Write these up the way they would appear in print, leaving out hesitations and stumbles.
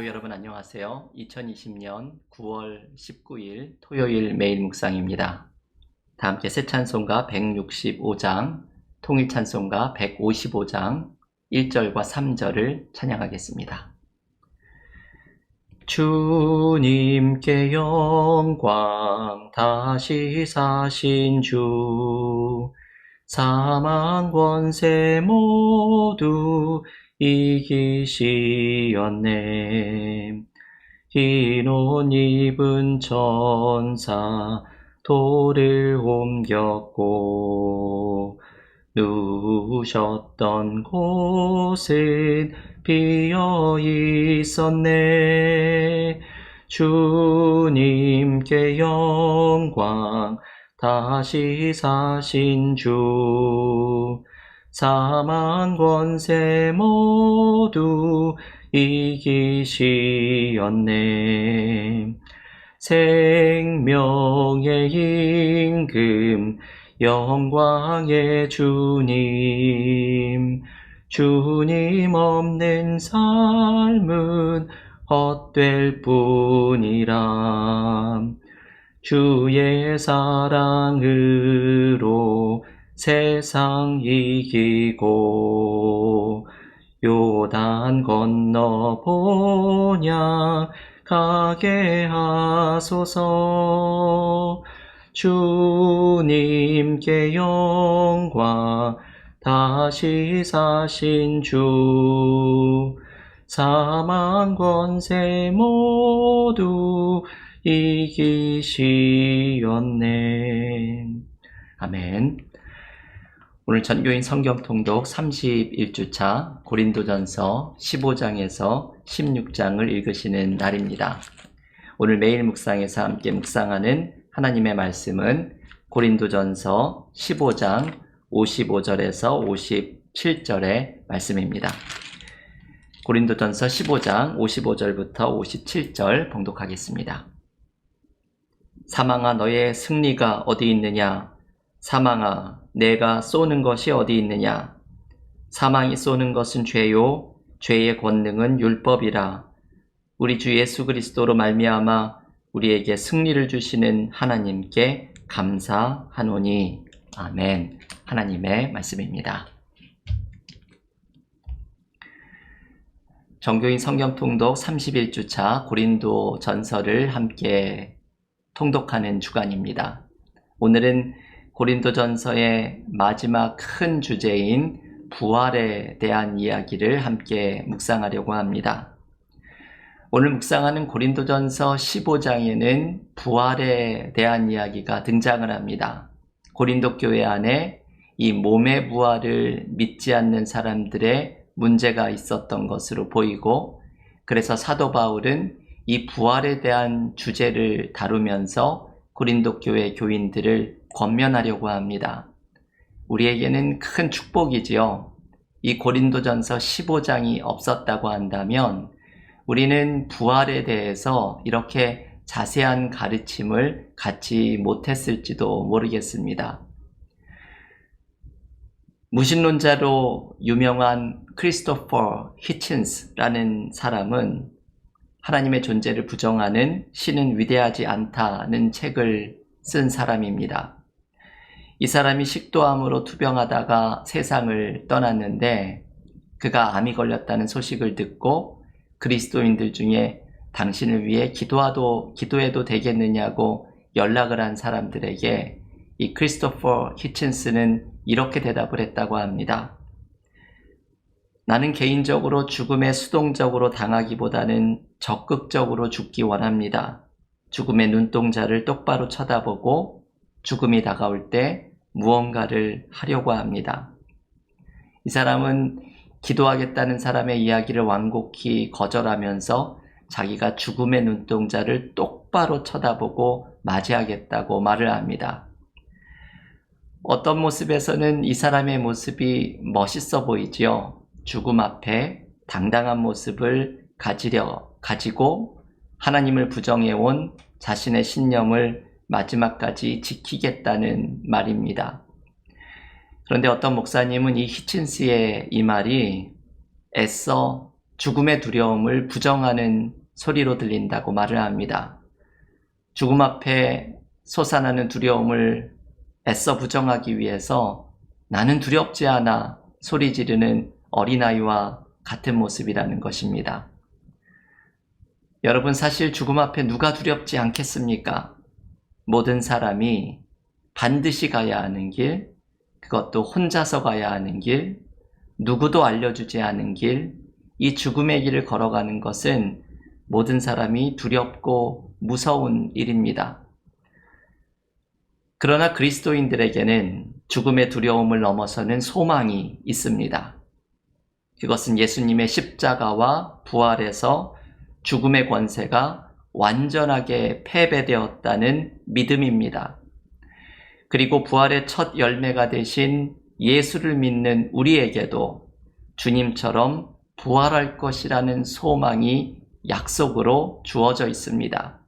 여러분 안녕하세요. 2020년 9월 19일 토요일 매일 묵상입니다. 다 함께 새 찬송가 165장, 통일 찬송가 155장 1절과 3절을 찬양하겠습니다. 주님께 영광 다시 사신 주, 사망 권세 모두 이기시었네. 흰 옷 입은 천사 돌을 옮겼고, 누우셨던 곳은 비어 있었네. 주님께 영광 다시 사신 주, 사망 권세 모두 이기시었네. 생명의 임금 영광의 주님, 주님 없는 삶은 헛될 뿐이라. 주의 사랑으로 세상 이기고 요단 건너 본향 가게 하소서. 주님께 영광 다시 사신 주, 사망 권세 모두 이기시었네. 아멘. 오늘 전교인 성경 통독 31주차 고린도전서 15장에서 16장을 읽으시는 날입니다. 오늘 매일 묵상에서 함께 묵상하는 하나님의 말씀은 고린도전서 15장 55절에서 57절의 말씀입니다. 고린도전서 15장 55절부터 57절 봉독하겠습니다. 사망아, 너의 승리가 어디 있느냐? 사망아, 내가 쏘는 것이 어디 있느냐? 사망이 쏘는 것은 죄요, 죄의 권능은 율법이라. 우리 주 예수 그리스도로 말미암아 우리에게 승리를 주시는 하나님께 감사하노니. 아멘. 하나님의 말씀입니다. 정교인 성경 통독 31주차 고린도 전서를 함께 통독하는 주간입니다. 오늘은 고린도전서의 마지막 큰 주제인 부활에 대한 이야기를 함께 묵상하려고 합니다. 오늘 묵상하는 고린도전서 15장에는 부활에 대한 이야기가 등장을 합니다. 고린도 교회 안에 이 몸의 부활을 믿지 않는 사람들의 문제가 있었던 것으로 보이고, 그래서 사도 바울은 이 부활에 대한 주제를 다루면서 고린도 교회 교인들을 권면하려고 합니다. 우리에게는 큰 축복이지요. 이 고린도전서 15장이 없었다고 한다면 우리는 부활에 대해서 이렇게 자세한 가르침을 갖지 못했을지도 모르겠습니다. 무신론자로 유명한 크리스토퍼 히친스라는 사람은 하나님의 존재를 부정하는 신은 위대하지 않다는 책을 쓴 사람입니다. 이 사람이 식도암으로 투병하다가 세상을 떠났는데, 그가 암이 걸렸다는 소식을 듣고 그리스도인들 중에 당신을 위해 기도해도 되겠느냐고 연락을 한 사람들에게 이 크리스토퍼 히친스는 이렇게 대답을 했다고 합니다. 나는 개인적으로 죽음에 수동적으로 당하기보다는 적극적으로 죽기 원합니다. 죽음의 눈동자를 똑바로 쳐다보고 죽음이 다가올 때 무언가를 하려고 합니다. 이 사람은 기도하겠다는 사람의 이야기를 완곡히 거절하면서 자기가 죽음의 눈동자를 똑바로 쳐다보고 맞이하겠다고 말을 합니다. 어떤 모습에서는 이 사람의 모습이 멋있어 보이지요. 죽음 앞에 당당한 모습을 가지고 하나님을 부정해온 자신의 신념을 마지막까지 지키겠다는 말입니다. 그런데 어떤 목사님은 이 히친스의 이 말이 애써 죽음의 두려움을 부정하는 소리로 들린다고 말을 합니다. 죽음 앞에 솟아나는 두려움을 애써 부정하기 위해서 나는 두렵지 않아 소리 지르는 어린아이와 같은 모습이라는 것입니다. 여러분, 사실 죽음 앞에 누가 두렵지 않겠습니까? 모든 사람이 반드시 가야 하는 길, 그것도 혼자서 가야 하는 길, 누구도 알려주지 않은 길, 이 죽음의 길을 걸어가는 것은 모든 사람이 두렵고 무서운 일입니다. 그러나 그리스도인들에게는 죽음의 두려움을 넘어서는 소망이 있습니다. 그것은 예수님의 십자가와 부활에서 죽음의 권세가 완전하게 패배되었다는 믿음입니다. 그리고 부활의 첫 열매가 되신 예수를 믿는 우리에게도 주님처럼 부활할 것이라는 소망이 약속으로 주어져 있습니다.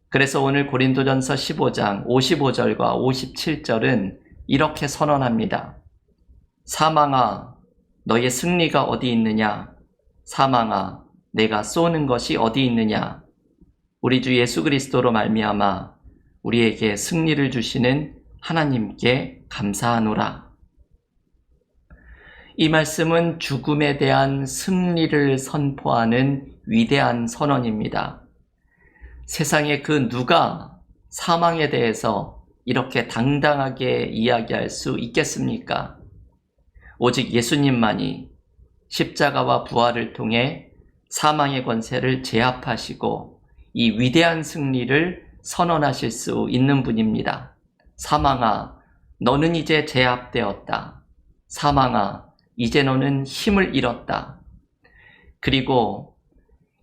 그래서 오늘 고린도전서 15장 55절과 57절은 이렇게 선언합니다. 사망아, 너의 승리가 어디 있느냐? 사망아, 내가 쏘는 것이 어디 있느냐? 우리 주 예수 그리스도로 말미암아 우리에게 승리를 주시는 하나님께 감사하노라. 이 말씀은 죽음에 대한 승리를 선포하는 위대한 선언입니다. 세상에 그 누가 사망에 대해서 이렇게 당당하게 이야기할 수 있겠습니까? 오직 예수님만이 십자가와 부활을 통해 사망의 권세를 제압하시고 이 위대한 승리를 선언하실 수 있는 분입니다. 사망아, 너는 이제 제압되었다. 사망아, 이제 너는 힘을 잃었다. 그리고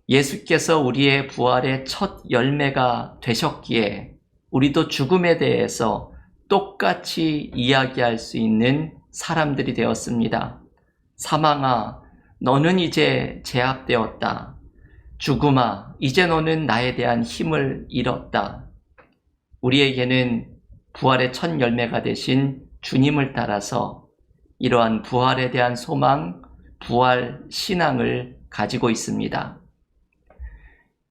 예수께서 우리의 부활의 첫 열매가 되셨기에 우리도 죽음에 대해서 똑같이 이야기할 수 있는 사람들이 되었습니다. 사망아, 너는 이제 제압되었다. 죽음아, 이제 너는 나에 대한 힘을 잃었다. 우리에게는 부활의 첫 열매가 되신 주님을 따라서 이러한 부활에 대한 소망, 부활 신앙을 가지고 있습니다.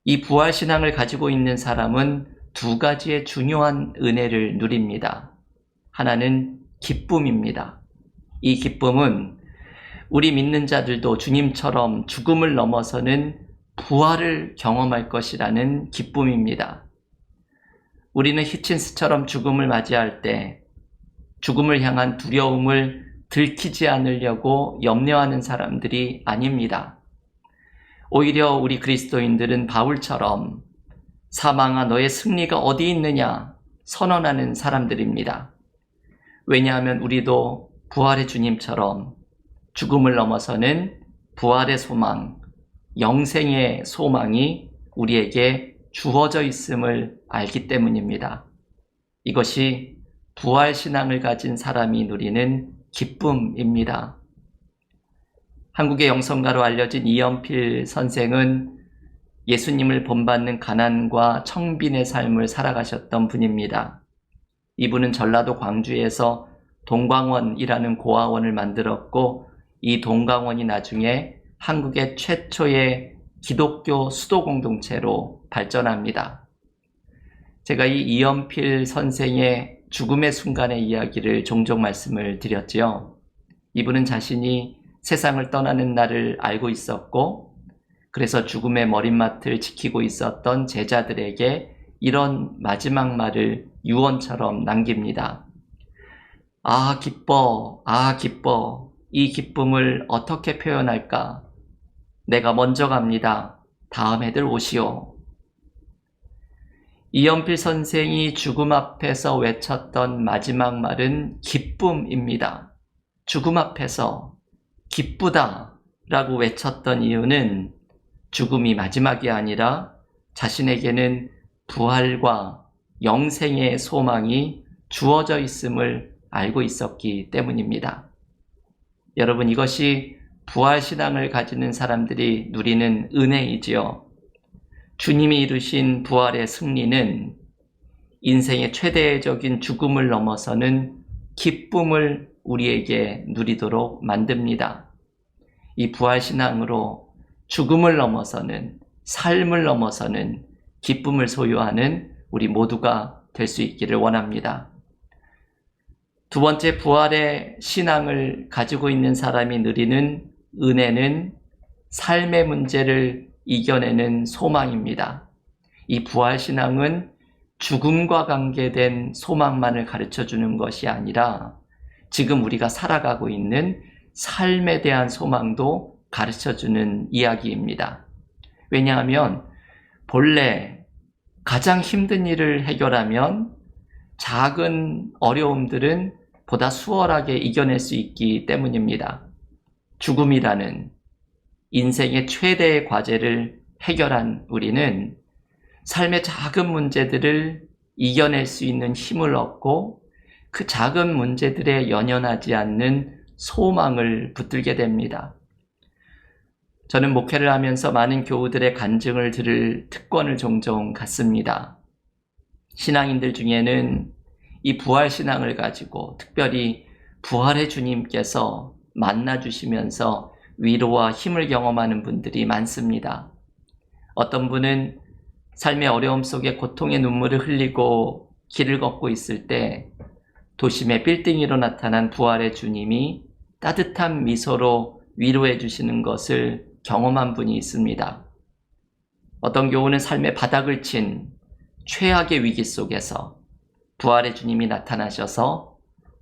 이 부활 신앙을 가지고 있는 사람은 두 가지의 중요한 은혜를 누립니다. 하나는 기쁨입니다. 이 기쁨은 우리 믿는 자들도 주님처럼 죽음을 넘어서는 부활을 경험할 것이라는 기쁨입니다. 우리는 히친스처럼 죽음을 맞이할 때 죽음을 향한 두려움을 들키지 않으려고 염려하는 사람들이 아닙니다. 오히려 우리 그리스도인들은 바울처럼 사망아, 너의 승리가 어디 있느냐 선언하는 사람들입니다. 왜냐하면 우리도 부활의 주님처럼 죽음을 넘어서는 부활의 소망, 영생의 소망이 우리에게 주어져 있음을 알기 때문입니다. 이것이 부활 신앙을 가진 사람이 누리는 기쁨입니다. 한국의 영성가로 알려진 이연필 선생은 예수님을 본받는 가난과 청빈의 삶을 살아가셨던 분입니다. 이분은 전라도 광주에서 동광원이라는 고아원을 만들었고 이 동광원이 나중에 한국의 최초의 기독교 수도 공동체로 발전합니다. 제가 이 이연필 선생의 죽음의 순간의 이야기를 종종 말씀을 드렸지요. 이분은 자신이 세상을 떠나는 날을 알고 있었고 그래서 죽음의 머릿맡을 지키고 있었던 제자들에게 이런 마지막 말을 유언처럼 남깁니다. 아, 기뻐, 아, 기뻐. 이 기쁨을 어떻게 표현할까? 내가 먼저 갑니다. 다음 애들 오시오. 이연필 선생이 죽음 앞에서 외쳤던 마지막 말은 기쁨입니다. 죽음 앞에서 기쁘다 라고 외쳤던 이유는 죽음이 마지막이 아니라 자신에게는 부활과 영생의 소망이 주어져 있음을 알고 있었기 때문입니다. 여러분, 이것이 부활신앙을 가지는 사람들이 누리는 은혜이지요. 주님이 이루신 부활의 승리는 인생의 최대적인 죽음을 넘어서는 기쁨을 우리에게 누리도록 만듭니다. 이 부활신앙으로 죽음을 넘어서는, 삶을 넘어서는 기쁨을 소유하는 우리 모두가 될 수 있기를 원합니다. 두 번째, 부활의 신앙을 가지고 있는 사람이 누리는 은혜는 삶의 문제를 이겨내는 소망입니다. 이 부활 신앙은 죽음과 관계된 소망만을 가르쳐주는 것이 아니라 지금 우리가 살아가고 있는 삶에 대한 소망도 가르쳐주는 이야기입니다. 왜냐하면 본래 가장 힘든 일을 해결하면 작은 어려움들은 보다 수월하게 이겨낼 수 있기 때문입니다. 죽음이라는 인생의 최대의 과제를 해결한 우리는 삶의 작은 문제들을 이겨낼 수 있는 힘을 얻고 그 작은 문제들에 연연하지 않는 소망을 붙들게 됩니다. 저는 목회를 하면서 많은 교우들의 간증을 들을 특권을 종종 갖습니다. 신앙인들 중에는 이 부활 신앙을 가지고 특별히 부활의 주님께서 만나주시면서 위로와 힘을 경험하는 분들이 많습니다. 어떤 분은 삶의 어려움 속에 고통의 눈물을 흘리고 길을 걷고 있을 때 도심의 빌딩 위로 나타난 부활의 주님이 따뜻한 미소로 위로해 주시는 것을 경험한 분이 있습니다. 어떤 교우는 삶의 바닥을 친 최악의 위기 속에서 부활의 주님이 나타나셔서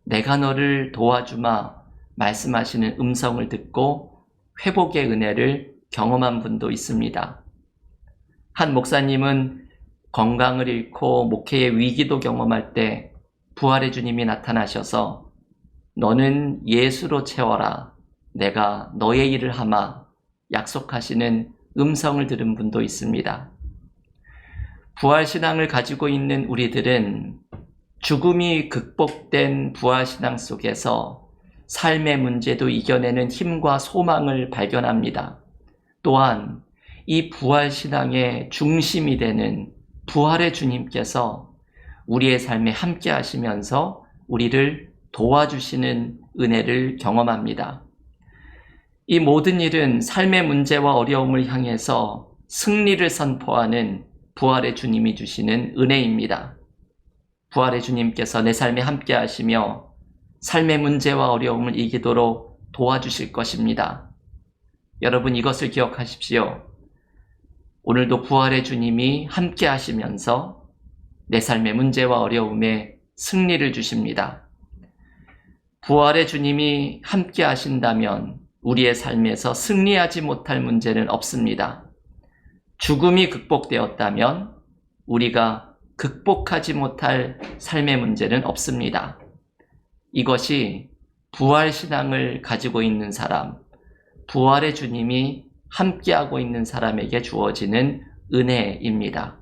내가 너를 도와주마 말씀하시는 음성을 듣고 회복의 은혜를 경험한 분도 있습니다. 한 목사님은 건강을 잃고 목회의 위기도 경험할 때 부활의 주님이 나타나셔서 너는 예수로 채워라 내가 너의 일을 하마 약속하시는 음성을 들은 분도 있습니다. 부활신앙을 가지고 있는 우리들은 죽음이 극복된 부활신앙 속에서 삶의 문제도 이겨내는 힘과 소망을 발견합니다. 또한 이 부활신앙의 중심이 되는 부활의 주님께서 우리의 삶에 함께 하시면서 우리를 도와주시는 은혜를 경험합니다. 이 모든 일은 삶의 문제와 어려움을 향해서 승리를 선포하는 부활의 주님이 주시는 은혜입니다. 부활의 주님께서 내 삶에 함께 하시며 삶의 문제와 어려움을 이기도록 도와주실 것입니다. 여러분 이것을 기억하십시오. 오늘도 부활의 주님이 함께 하시면서 내 삶의 문제와 어려움에 승리를 주십니다. 부활의 주님이 함께 하신다면 우리의 삶에서 승리하지 못할 문제는 없습니다. 죽음이 극복되었다면 우리가 극복하지 못할 삶의 문제는 없습니다. 이것이 부활신앙을 가지고 있는 사람, 부활의 주님이 함께하고 있는 사람에게 주어지는 은혜입니다.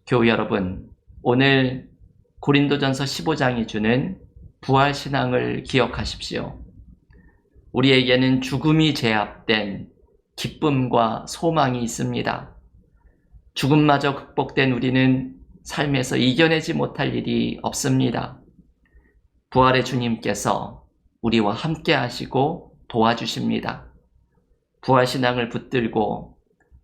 교우 여러분, 오늘 고린도전서 15장이 주는 부활신앙을 기억하십시오. 우리에게는 죽음이 제압된 기쁨과 소망이 있습니다. 죽음마저 극복된 우리는 삶에서 이겨내지 못할 일이 없습니다. 부활의 주님께서 우리와 함께 하시고 도와주십니다. 부활신앙을 붙들고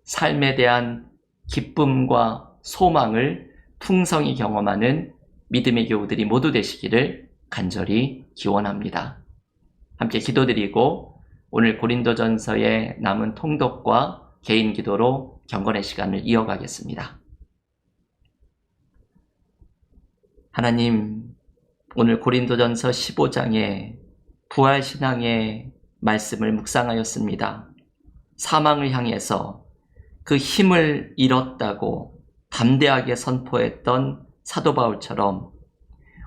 삶에 대한 기쁨과 소망을 풍성히 경험하는 믿음의 교우들이 모두 되시기를 간절히 기원합니다. 함께 기도드리고 오늘 고린도전서의 남은 통독과 개인 기도로 경건의 시간을 이어가겠습니다. 하나님, 오늘 고린도전서 15장의 부활신앙의 말씀을 묵상하였습니다. 사망을 향해서 그 힘을 잃었다고 담대하게 선포했던 사도 바울처럼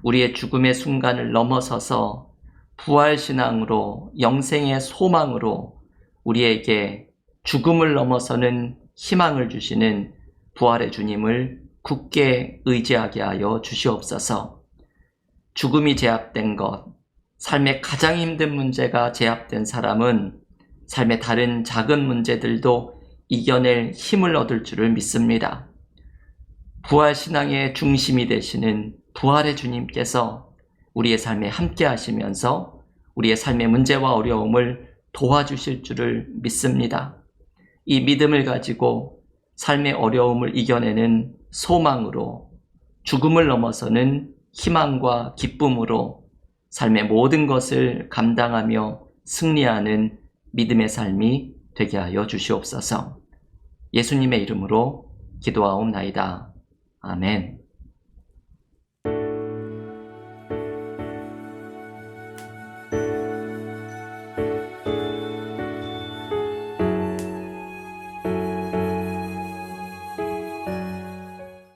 우리의 죽음의 순간을 넘어서서 부활신앙으로 영생의 소망으로 우리에게 죽음을 넘어서는 희망을 주시는 부활의 주님을 굳게 의지하게 하여 주시옵소서. 죽음이 제압된 것, 삶의 가장 힘든 문제가 제압된 사람은 삶의 다른 작은 문제들도 이겨낼 힘을 얻을 줄을 믿습니다. 부활신앙의 중심이 되시는 부활의 주님께서 우리의 삶에 함께 하시면서 우리의 삶의 문제와 어려움을 도와주실 줄을 믿습니다. 이 믿음을 가지고 삶의 어려움을 이겨내는 소망으로, 죽음을 넘어서는 희망과 기쁨으로 삶의 모든 것을 감당하며 승리하는 믿음의 삶이 되게 하여 주시옵소서. 예수님의 이름으로 기도하옵나이다. 아멘.